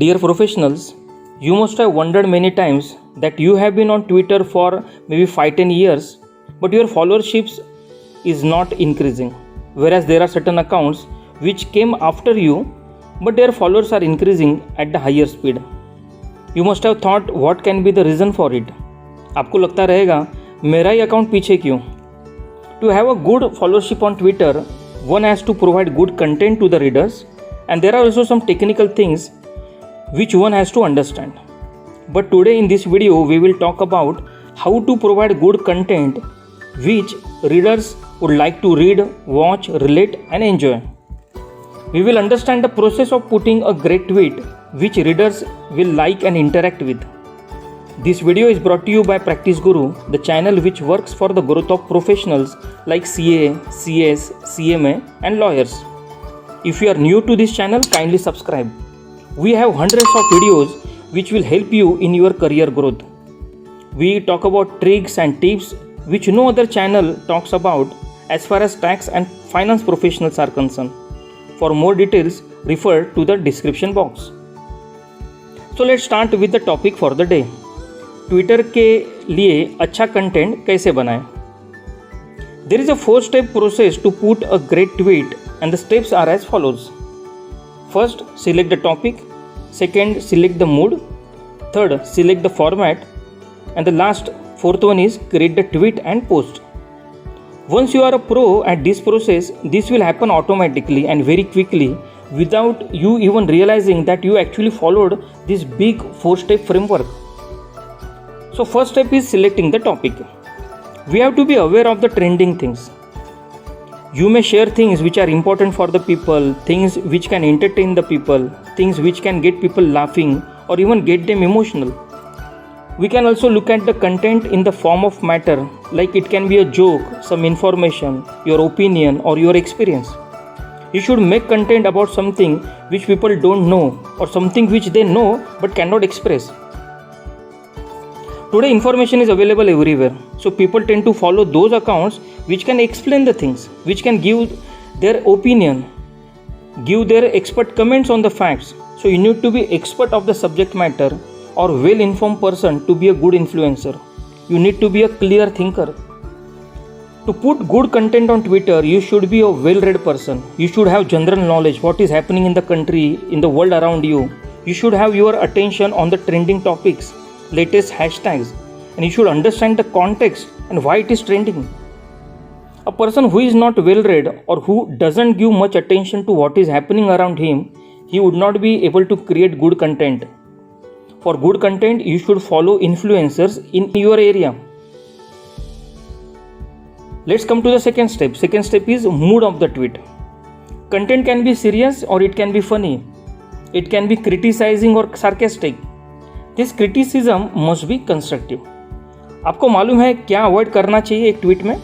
Dear professionals, you must have wondered many times that you have been on Twitter for maybe 5-10 years, but your followership is not increasing. Whereas there are certain accounts which came after you, but their followers are increasing at the higher speed. You must have thought what can be the reason for it. आपको लगता रहेगा मेरा ही account पीछे क्यों? To have a good followership on Twitter, one has to provide good content to the readers, and there are also some technical things which one has to understand. But today in this video we will talk about how to provide good content which readers would like to read, watch, relate and enjoy. We will understand the process of putting a great tweet which readers will like and interact with. This video is brought to you by Practice Guru, the channel which works for the growth of professionals like CA, CS, CMA and lawyers. If you are new to this channel, kindly subscribe. We have hundreds of videos which will help you in your career growth. We talk about tricks and tips which no other channel talks about as far as tax and finance professionals are concerned. For more details, refer to the description box. So let's start with the topic for the day. Twitter के लिए अच्छा content कैसे बनाएं? There is a 4-step process to put a great tweet and the steps are as follows. First, select the topic. Second, select the mood. Third, select the format. And the last, fourth one is create the tweet and post. Once you are a pro at this process, this will happen automatically and very quickly without you even realizing that you actually followed this big 4-step framework. So first step is selecting the topic. We have to be aware of the trending things. You may share things which are important for the people, things which can entertain the people, things which can get people laughing or even get them emotional. We can also look at the content in the form of matter, like it can be a joke, some information, your opinion or your experience. You should make content about something which people don't know or something which they know but cannot express. Today information is available everywhere, so people tend to follow those accounts which can explain the things, which can give their opinion, give their expert comments on the facts. So you need to be expert of the subject matter or well-informed person to be a good influencer. You need to be a clear thinker. To put good content on Twitter, you should be a well-read person. You should have general knowledge, what is happening in the country, in the world around you. You should have your attention on the trending topics, latest hashtags, and you should understand the context and why it is trending. A person who is not well read or who doesn't give much attention to what is happening around him, he would not be able to create good content. For good content, you should follow influencers in your area. Let's come to the second step. Second step is mood of the tweet. Content can be serious or it can be funny. It can be criticizing or sarcastic. This criticism must be constructive. आपको मालूम है क्या avoid करना चाहिए एक tweet में?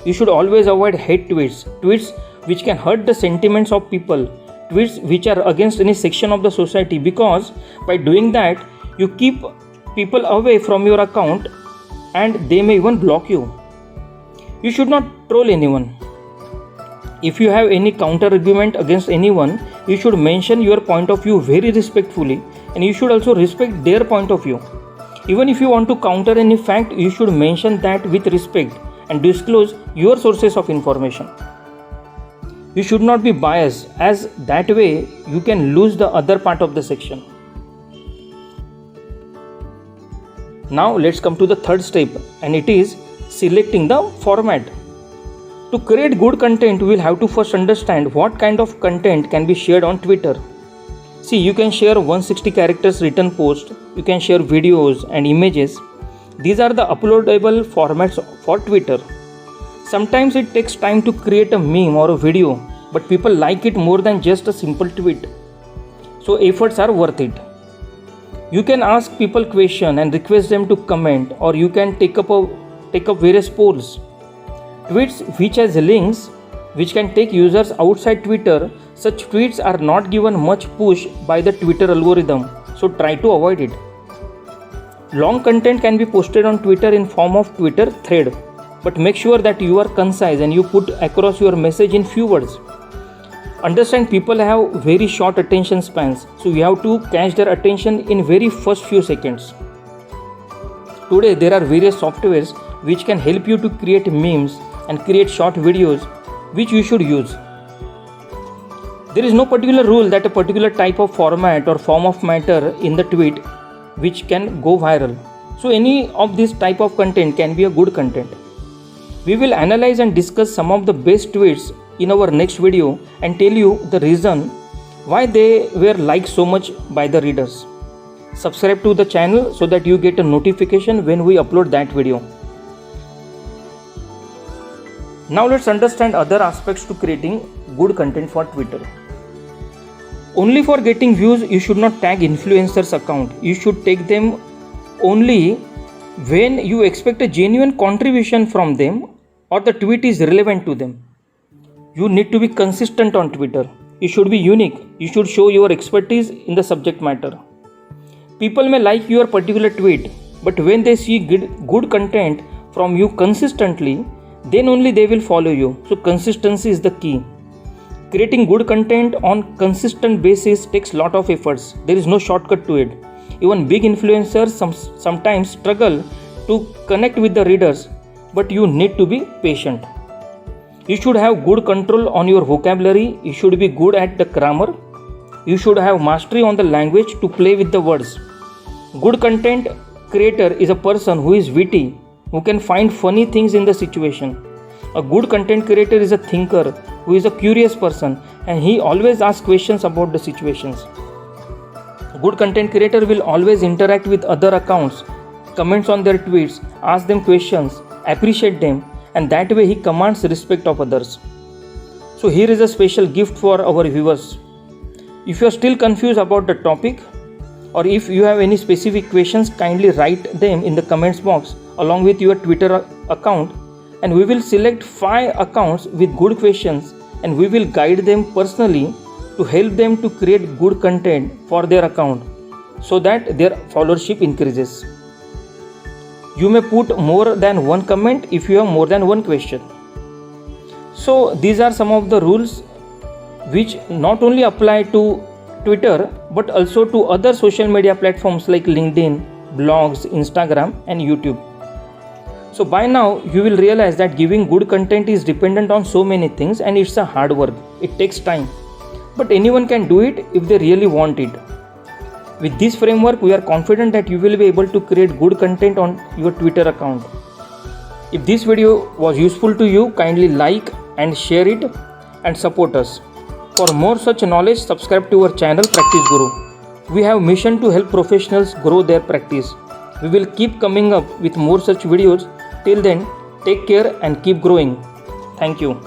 You should always avoid hate tweets, tweets which can hurt the sentiments of people, tweets which are against any section of the society, because by doing that you keep people away from your account and they may even block you. You should not troll anyone. If you have any counter argument against anyone, you should mention your point of view very respectfully, and you should also respect their point of view. Even if you want to counter any fact, you should mention that with respect and disclose your sources of information. You should not be biased, as that way you can lose the other part of the section. Now let's come to the third step, and it is selecting the format. To create good content, we will have to first understand what kind of content can be shared on Twitter. See, you can share 160 characters written post, you can share videos and images. These are the uploadable formats for Twitter. Sometimes it takes time to create a meme or a video, but people like it more than just a simple tweet. So efforts are worth it. You can ask people questions and request them to comment, or you can take up various polls. Tweets which has links which can take users outside Twitter, such tweets are not given much push by the Twitter algorithm, so try to avoid it. Long content can be posted on Twitter in form of Twitter thread, but make sure that you are concise and you put across your message in few words. Understand people have very short attention spans, so you have to catch their attention in very first few seconds. Today there are various softwares which can help you to create memes and create short videos which you should use. There is no particular rule that a particular type of format or form of matter in the tweet which can go viral. So any of this type of content can be a good content. We will analyze and discuss some of the best tweets in our next video and tell you the reason why they were liked so much by the readers. Subscribe to the channel so that you get a notification when we upload that video. Now let's understand other aspects to creating good content for Twitter. Only for getting views you should not tag influencers account. You should take them only when you expect a genuine contribution from them or the tweet is relevant to them. You need to be consistent on Twitter. You should be unique. You should show your expertise in the subject matter. People may like your particular tweet, but when they see good content from you consistently, then only they will follow you. So consistency is the key. Creating good content on consistent basis takes lot of efforts. There is no shortcut to it. Even big influencers sometimes struggle to connect with the readers, but you need to be patient. You should have good control on your vocabulary. You should be good at the grammar. You should have mastery on the language to play with the words. Good content creator is a person who is witty, who can find funny things in the situation. A good content creator is a thinker, who is a curious person, and he always asks questions about the situations. Good content creator will always interact with other accounts, comments on their tweets, ask them questions, appreciate them, and that way he commands respect of others. So here is a special gift for our viewers. If you are still confused about the topic, or if you have any specific questions, kindly write them in the comments box along with your Twitter account, and we will select 5 accounts with good questions and we will guide them personally to help them to create good content for their account so that their followership increases. You may put more than one comment if you have more than one question. So these are some of the rules which not only apply to Twitter but also to other social media platforms like LinkedIn, blogs, Instagram and YouTube. So by now you will realize that giving good content is dependent on so many things and it's a hard work. It takes time. But anyone can do it if they really want it. With this framework, we are confident that you will be able to create good content on your Twitter account. If this video was useful to you, kindly like and share it and support us. For more such knowledge, subscribe to our channel Practice Guru. We have mission to help professionals grow their practice. We will keep coming up with more such videos. Till then, take care and keep growing. Thank you.